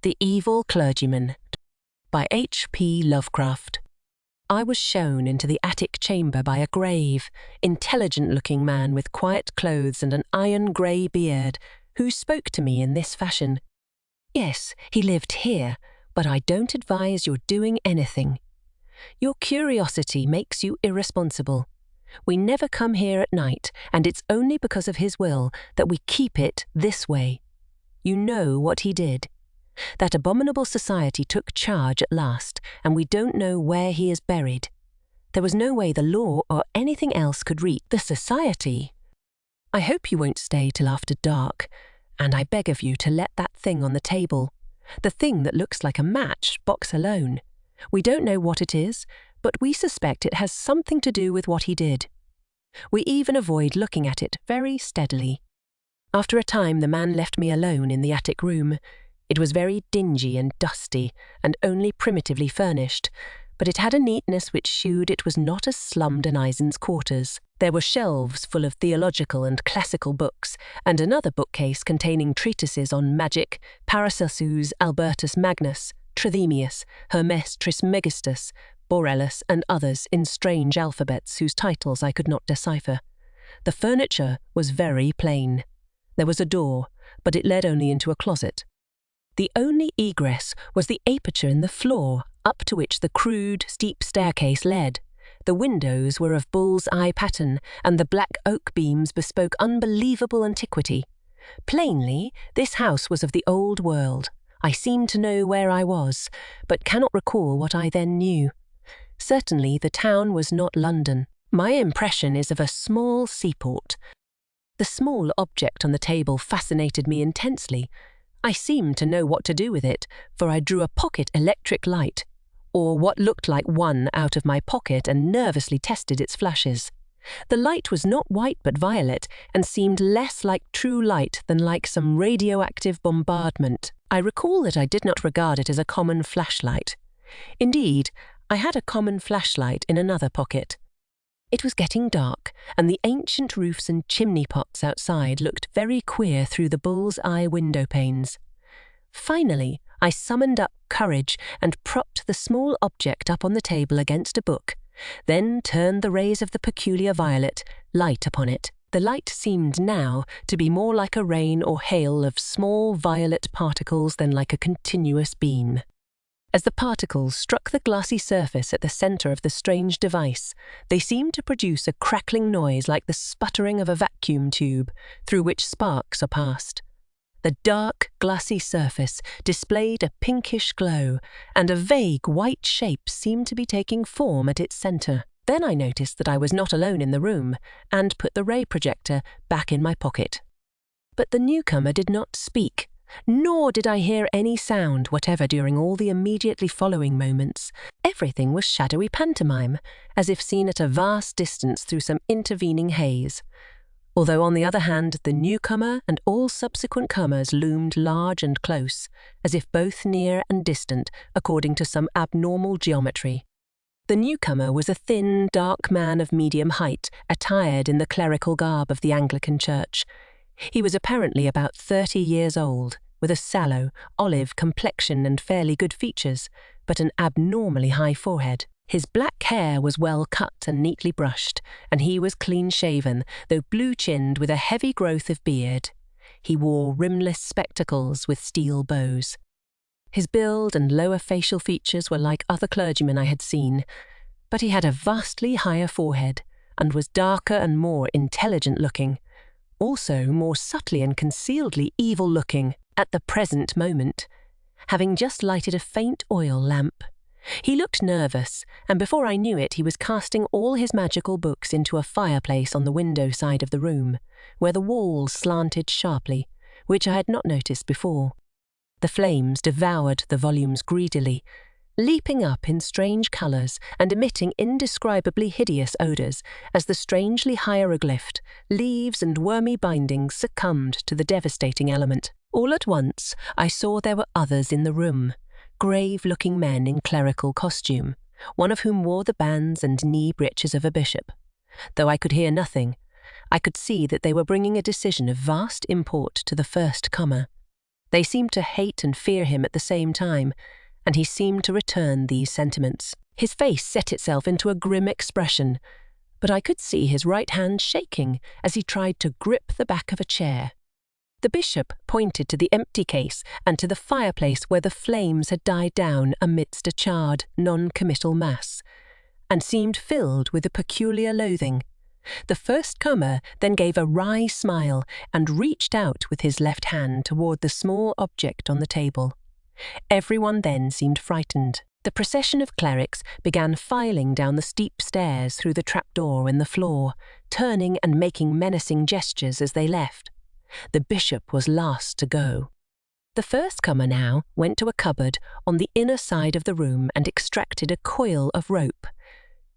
The Evil Clergyman by H.P. Lovecraft. I was shown into the attic chamber by a grave, intelligent-looking man with quiet clothes and an iron-grey beard, who spoke to me in this fashion. "Yes, he lived here, but I don't advise your doing anything. Your curiosity makes you irresponsible. We never come here at night, and it's only because of his will that we keep it this way. You know what he did. That abominable society took charge at last, and we don't know where he is buried. There was no way the law or anything else could reach the society. I hope you won't stay till after dark, and I beg of you to let that thing on the table, the thing that looks like a matchbox alone. We don't know what it is, but we suspect it has something to do with what he did. We even avoid looking at it very steadily." After a time the man left me alone in the attic room. It was very dingy and dusty, and only primitively furnished, but it had a neatness which shewed it was not a slum denizens' quarters. There were shelves full of theological and classical books, and another bookcase containing treatises on magic, Paracelsus, Albertus Magnus, Trithemius, Hermes Trismegistus, Borellus, and others in strange alphabets whose titles I could not decipher. The furniture was very plain. There was a door, but it led only into a closet. The only egress was the aperture in the floor, up to which the crude, steep staircase led. The windows were of bull's-eye pattern, and the black oak beams bespoke unbelievable antiquity. Plainly, this house was of the old world. I seemed to know where I was, but cannot recall what I then knew. Certainly the town was not London. My impression is of a small seaport. The small object on the table fascinated me intensely. I seemed to know what to do with it, for I drew a pocket electric light, or what looked like one, out of my pocket and nervously tested its flashes. The light was not white but violet, and seemed less like true light than like some radioactive bombardment. I recall that I did not regard it as a common flashlight. Indeed, I had a common flashlight in another pocket. It was getting dark, and the ancient roofs and chimney pots outside looked very queer through the bull's-eye window panes. Finally, I summoned up courage and propped the small object up on the table against a book, then turned the rays of the peculiar violet light upon it. The light seemed now to be more like a rain or hail of small violet particles than like a continuous beam. As the particles struck the glassy surface at the centre of the strange device, they seemed to produce a crackling noise like the sputtering of a vacuum tube through which sparks are passed. The dark, glassy surface displayed a pinkish glow, and a vague white shape seemed to be taking form at its centre. Then I noticed that I was not alone in the room, and put the ray projector back in my pocket. But the newcomer did not speak, nor did I hear any sound whatever during all the immediately following moments. Everything was shadowy pantomime, as if seen at a vast distance through some intervening haze. Although, on the other hand, the newcomer and all subsequent comers loomed large and close, as if both near and distant, according to some abnormal geometry. The newcomer was a thin, dark man of medium height, attired in the clerical garb of the Anglican Church. He was apparently about 30 years old, with a sallow, olive complexion and fairly good features, but an abnormally high forehead. His black hair was well cut and neatly brushed, and he was clean-shaven, though blue-chinned with a heavy growth of beard. He wore rimless spectacles with steel bows. His build and lower facial features were like other clergymen I had seen, but he had a vastly higher forehead, and was darker and more intelligent-looking, also more subtly and concealedly evil-looking at the present moment, having just lighted a faint oil lamp. He looked nervous, and before I knew it he was casting all his magical books into a fireplace on the window side of the room, where the walls slanted sharply, which I had not noticed before. The flames devoured the volumes greedily, leaping up in strange colours and emitting indescribably hideous odours as the strangely hieroglyphed, leaves and wormy bindings succumbed to the devastating element. All at once I saw there were others in the room, grave-looking men in clerical costume, one of whom wore the bands and knee breeches of a bishop. Though I could hear nothing, I could see that they were bringing a decision of vast import to the first comer. They seemed to hate and fear him at the same time, and he seemed to return these sentiments. His face set itself into a grim expression, but I could see his right hand shaking as he tried to grip the back of a chair. The bishop pointed to the empty case and to the fireplace where the flames had died down amidst a charred, non-committal mass, and seemed filled with a peculiar loathing. The first comer then gave a wry smile and reached out with his left hand toward the small object on the table. Everyone then seemed frightened. The procession of clerics began filing down the steep stairs through the trapdoor in the floor, turning and making menacing gestures as they left. The bishop was last to go. The first comer now went to a cupboard on the inner side of the room and extracted a coil of rope.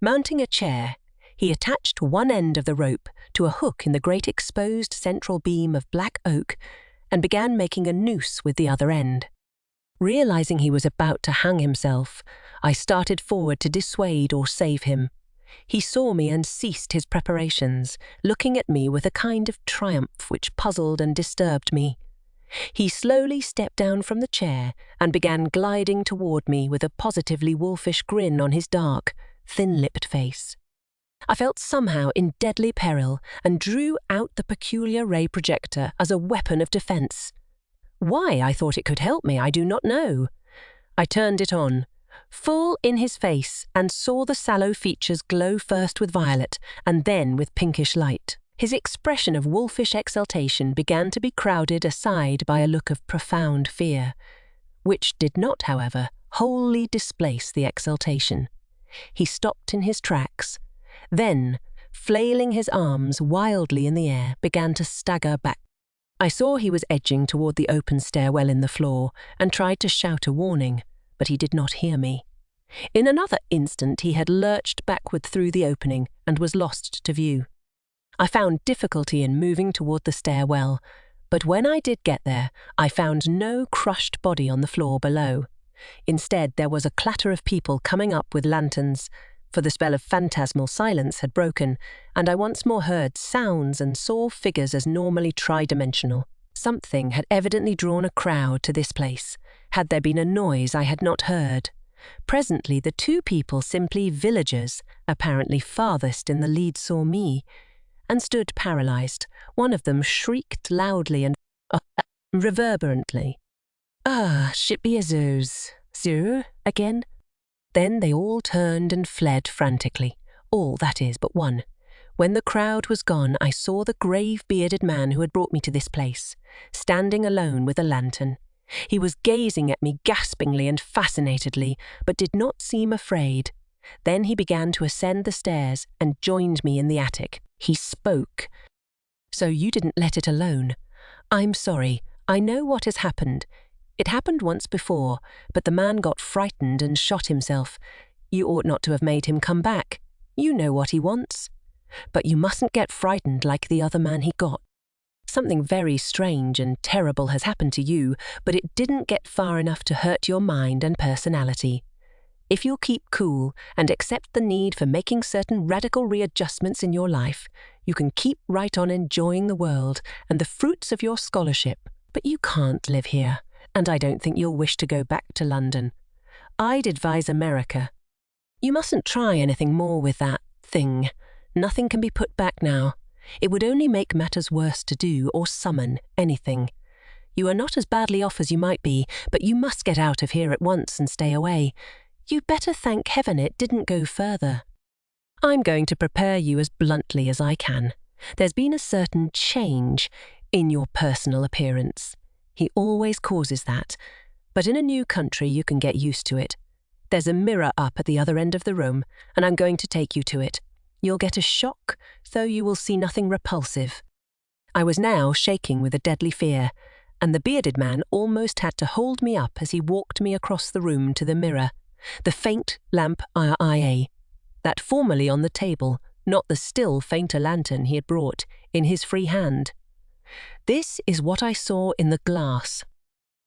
Mounting a chair, he attached one end of the rope to a hook in the great exposed central beam of black oak and began making a noose with the other end. Realizing he was about to hang himself, I started forward to dissuade or save him. He saw me and ceased his preparations, looking at me with a kind of triumph which puzzled and disturbed me. He slowly stepped down from the chair and began gliding toward me with a positively wolfish grin on his dark, thin-lipped face. I felt somehow in deadly peril and drew out the peculiar ray projector as a weapon of defense. Why I thought it could help me, I do not know. I turned it on, full in his face, and saw the sallow features glow first with violet and then with pinkish light. His expression of wolfish exultation began to be crowded aside by a look of profound fear, which did not, however, wholly displace the exultation. He stopped in his tracks, then, flailing his arms wildly in the air, began to stagger back. I saw he was edging toward the open stairwell in the floor and tried to shout a warning, but he did not hear me. In another instant he had lurched backward through the opening and was lost to view. I found difficulty in moving toward the stairwell, but when I did get there, I found no crushed body on the floor below. Instead, there was a clatter of people coming up with lanterns, for the spell of phantasmal silence had broken, and I once more heard sounds and saw figures as normally tri-dimensional. Something had evidently drawn a crowd to this place. Had there been a noise I had not heard? Presently the two people, simply villagers, apparently farthest in the lead, saw me, and stood paralyzed. One of them shrieked loudly and reverberantly. Shippiazos, Zero, again? Then they all turned and fled frantically, all, that is, but one. When the crowd was gone, I saw the grave-bearded man who had brought me to this place, standing alone with a lantern. He was gazing at me gaspingly and fascinatedly, but did not seem afraid. Then he began to ascend the stairs and joined me in the attic. He spoke. "So you didn't let it alone. I'm sorry. I know what has happened. It happened once before, but the man got frightened and shot himself. You ought not to have made him come back. You know what he wants. But you mustn't get frightened like the other man he got. Something very strange and terrible has happened to you, but it didn't get far enough to hurt your mind and personality. If you'll keep cool and accept the need for making certain radical readjustments in your life, you can keep right on enjoying the world and the fruits of your scholarship. But you can't live here, and I don't think you'll wish to go back to London. I'd advise America. You mustn't try anything more with that thing. Nothing can be put back now. It would only make matters worse to do or summon anything. You are not as badly off as you might be, but you must get out of here at once and stay away. You'd better thank heaven it didn't go further. I'm going to prepare you as bluntly as I can. There's been a certain change in your personal appearance. He always causes that, but in a new country you can get used to it. There's a mirror up at the other end of the room, and I'm going to take you to it. You'll get a shock, though you will see nothing repulsive." I was now shaking with a deadly fear, and the bearded man almost had to hold me up as he walked me across the room to the mirror, the faint lamp IA, that formerly on the table, not the still fainter lantern he had brought, in his free hand. This is what I saw in the glass.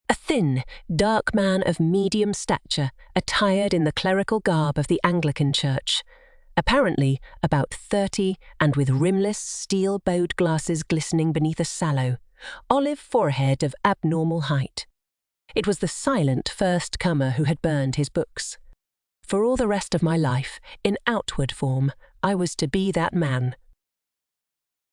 A thin, dark man of medium stature, attired in the clerical garb of the Anglican Church, apparently about 30 and with rimless, steel-bowed glasses glistening beneath a sallow, olive forehead of abnormal height. It was the silent first comer who had burned his books. For all the rest of my life, in outward form, I was to be that man,